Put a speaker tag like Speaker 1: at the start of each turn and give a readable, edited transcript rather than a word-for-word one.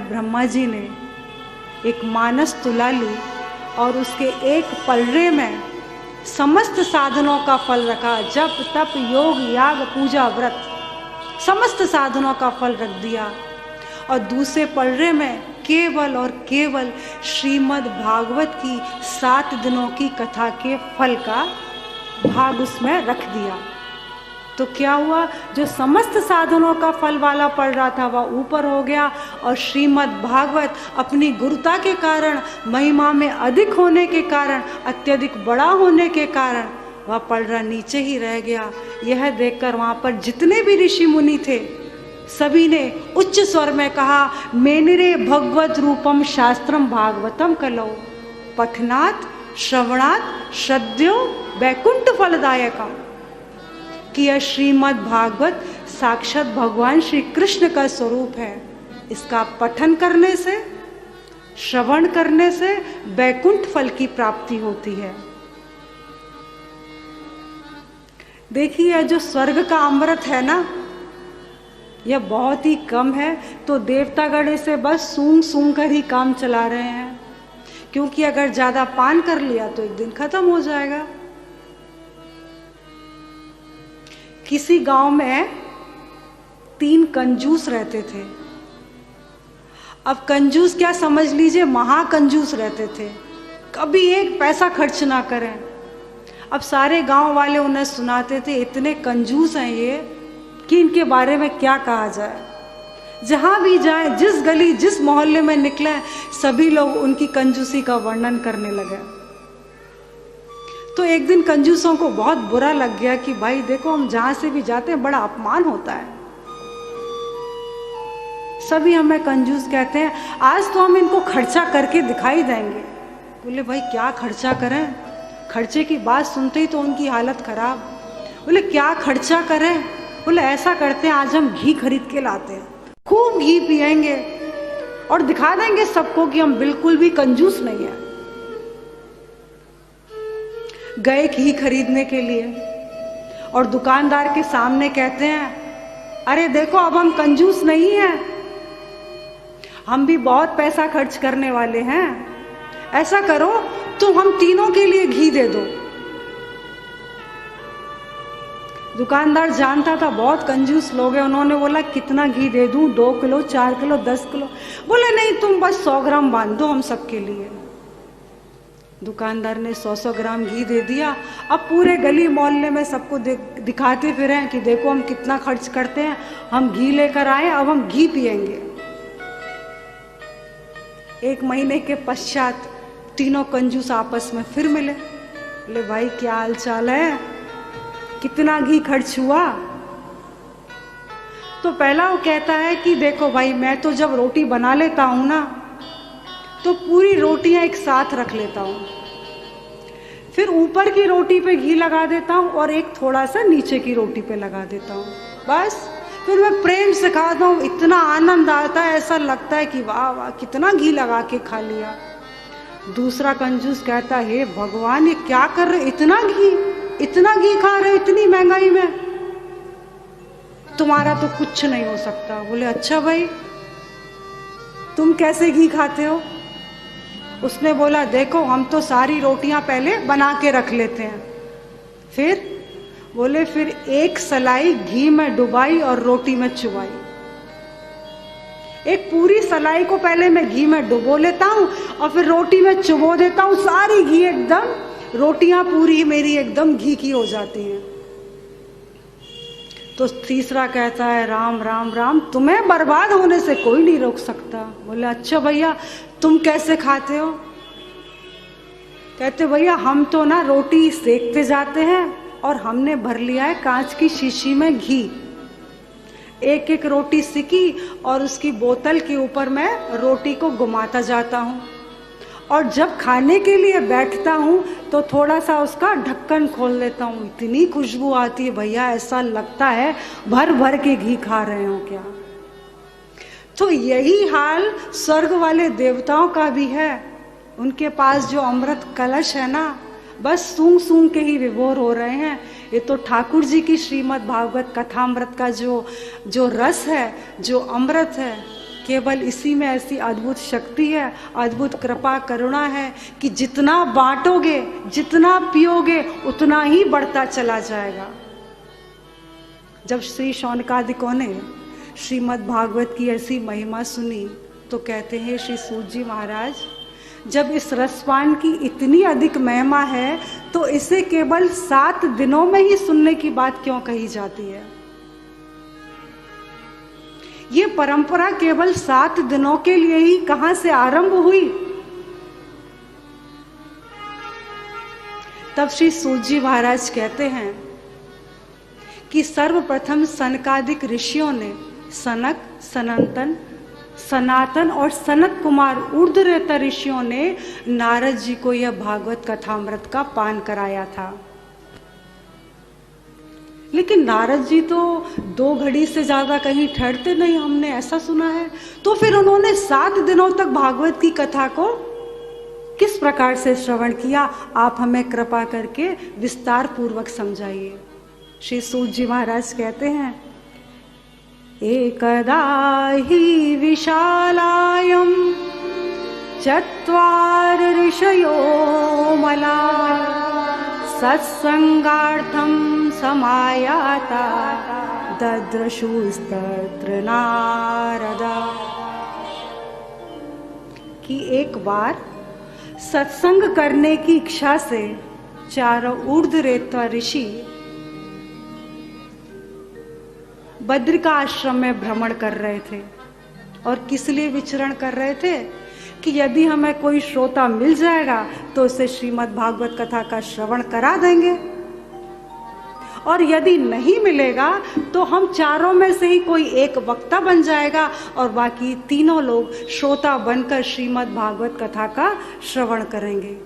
Speaker 1: ब्रह्मा जी ने एक मानस तुला ली और उसके एक पलड़े में समस्त साधनों का फल रखा। जप तप योग याग पूजा व्रत समस्त साधनों का फल रख दिया, और दूसरे पलड़े में केवल और केवल श्रीमद् भागवत की 7 दिनों की कथा के फल का भाग उसमें रख दिया। तो क्या हुआ, जो समस्त साधनों का फल वाला पड़ रहा था वह ऊपर हो गया, और श्रीमद् भागवत अपनी गुरुता के कारण, महिमा में अधिक होने के कारण, अत्यधिक बड़ा होने के कारण वह पड़ रहा नीचे ही रह गया। यह देखकर वहाँ पर जितने भी ऋषि मुनि थे सभी ने उच्च स्वर में कहा, मेनिरे भगवत रूपम शास्त्रम भागवतम कलो पठनात् श्रवणात् श्रद्धयो वैकुंठ फलदायका, कि यह श्रीमद् भागवत साक्षात भगवान श्री कृष्ण का स्वरूप है। इसका पठन करने से, श्रवण करने से वैकुंठ फल की प्राप्ति होती है। देखिए, जो स्वर्ग का अमृत है ना, यह बहुत ही कम है, तो देवतागण से बस सूंघ सूंघ कर ही काम चला रहे हैं, क्योंकि अगर ज्यादा पान कर लिया तो एक दिन खत्म हो जाएगा। किसी गांव में 3 कंजूस रहते थे। अब कंजूस क्या समझ लीजिए, महाकंजूस रहते थे, कभी एक पैसा खर्च ना करें। अब सारे गांव वाले उन्हें सुनाते थे, इतने कंजूस हैं ये कि इनके बारे में क्या कहा जाए। जहां भी जाए, जिस गली जिस मोहल्ले में निकले, सभी लोग उनकी कंजूसी का वर्णन करने लगे। तो एक दिन कंजूसों को बहुत बुरा लग गया कि भाई देखो, हम जहां से भी जाते हैं बड़ा अपमान होता है, सभी हमें कंजूस कहते हैं, आज तो हम इनको खर्चा करके दिखाई देंगे। बोले भाई क्या खर्चा करें, खर्चे की बात सुनते ही तो उनकी हालत खराब। बोले क्या खर्चा करें, बोले ऐसा करते हैं, आज हम घी खरीद के लाते हैं, खूब घी पिएंगे और दिखा देंगे सबको कि हम बिल्कुल भी कंजूस नहीं है। गए घी खरीदने के लिए और दुकानदार के सामने कहते हैं, अरे देखो अब हम कंजूस नहीं हैं, हम भी बहुत पैसा खर्च करने वाले हैं, ऐसा करो तो हम तीनों के लिए घी दे दो। दुकानदार जानता था बहुत कंजूस लोग हैं, उन्होंने बोला कितना घी दे दूं, 2 किलो 4 किलो 10 किलो। बोले नहीं, तुम बस 100 ग्राम बांध दो हम सबके लिए। दुकानदार ने 100 ग्राम घी दे दिया। अब पूरे गली मोहल्ले में सबको दिखाते फिरे हैं कि देखो हम कितना खर्च करते हैं, हम घी लेकर आए, अब हम घी पिएंगे। 1 महीने के पश्चात तीनों कंजूस आपस में फिर मिले। बोले भाई क्या हाल चाल है, कितना घी खर्च हुआ। तो पहला वो कहता है कि देखो भाई, मैं तो जब रोटी बना लेता हूं ना, तो पूरी रोटियां एक साथ रख लेता हूं, फिर ऊपर की रोटी पे घी लगा देता हूं और एक थोड़ा सा नीचे की रोटी पे लगा देता हूं, बस फिर मैं प्रेम से खाता हूं। इतना आनंद आता है, ऐसा लगता है कि वाह वाह कितना घी लगा के खा लिया। दूसरा कंजूस कहता है, हे भगवान ये क्या कर रहे, इतना घी खा रहे, इतनी महंगाई में, तुम्हारा तो कुछ नहीं हो सकता। बोले अच्छा भाई, तुम कैसे घी खाते हो। उसने बोला देखो, हम तो सारी रोटियां पहले बना के रख लेते हैं, फिर बोले फिर 1 सलाई घी में डुबाई और रोटी में चुबाई। एक पूरी सलाई को पहले मैं घी में डुबो लेता हूं और फिर रोटी में चुबो देता हूं, सारी घी एकदम, रोटियां पूरी मेरी एकदम घी की हो जाती हैं। तो तीसरा कहता है, राम राम राम, तुम्हें बर्बाद होने से कोई नहीं रोक सकता। बोले अच्छा भैया, तुम कैसे खाते हो। कहते भैया हम तो ना रोटी सेकते जाते हैं और हमने भर लिया है कांच की शीशी में घी, एक एक रोटी सिकी और उसकी बोतल के ऊपर मैं रोटी को घुमाता जाता हूँ, और जब खाने के लिए बैठता हूँ तो थोड़ा सा उसका ढक्कन खोल देता हूँ। इतनी खुशबू आती है भैया, ऐसा लगता है भर भर के घी खा रहे हो क्या। तो यही हाल स्वर्ग वाले देवताओं का भी है। उनके पास जो अमृत कलश है ना, बस सूंघ सूंघ के ही विभोर हो रहे हैं। ये तो ठाकुर जी की श्रीमद् भागवत कथामृत का जो रस है, जो अमृत है, केवल इसी में ऐसी अद्भुत शक्ति है, अद्भुत कृपा करुणा है कि जितना बांटोगे, जितना पियोगे, उतना ही बढ़ता चला जाएगा। जब श्री शौनकादिकों ने श्रीमद् भागवत की ऐसी महिमा सुनी तो कहते हैं श्री सूत जी महाराज, जब इस रसपान की इतनी अधिक महिमा है तो इसे केवल 7 दिनों में ही सुनने की बात क्यों कही जाती है? ये परंपरा केवल 7 दिनों के लिए ही कहां से आरंभ हुई? तब श्री सूत जी महाराज कहते हैं कि सर्वप्रथम सनकादिक ऋषियों ने सनक, सनातन और सनत कुमार ऊर्ध्वरेता ऋषियों ने नारद जी को यह भागवत कथामृत का पान कराया था। लेकिन नारद जी तो 2 घड़ी से ज्यादा कहीं ठहरते नहीं, हमने ऐसा सुना है। तो फिर उन्होंने 7 दिनों तक भागवत की कथा को किस प्रकार से श्रवण किया? आप हमें कृपा करके विस्तार पूर्वक समझाइए। श्री सूत जी महाराज कहते हैं, एकदा हि विशालायं चत्वार ऋषयो मला सत्संगार्थं समायाता ददृशुस्तत्र नारदा। कि एक बार सत्संग करने की इच्छा से 4 ऊर्ध्वरेता ऋषि बद्रिका आश्रम में भ्रमण कर रहे थे। और किस लिए विचरण कर रहे थे? कि यदि हमें कोई श्रोता मिल जाएगा तो उसे श्रीमद् भागवत कथा का श्रवण करा देंगे, और यदि नहीं मिलेगा तो हम 4 में से ही कोई एक वक्ता बन जाएगा और बाकी तीनों लोग श्रोता बनकर श्रीमद् भागवत कथा का श्रवण करेंगे।